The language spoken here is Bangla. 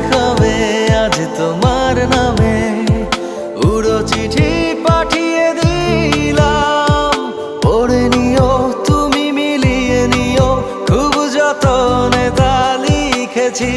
খাবে আজ তোমার নামে। উড়ো চিঠি পাঠিয়ে দিলাম, পড়ে নিও তুমি, মিলিয়ে নিও, খুব যতনে তা লিখেছি।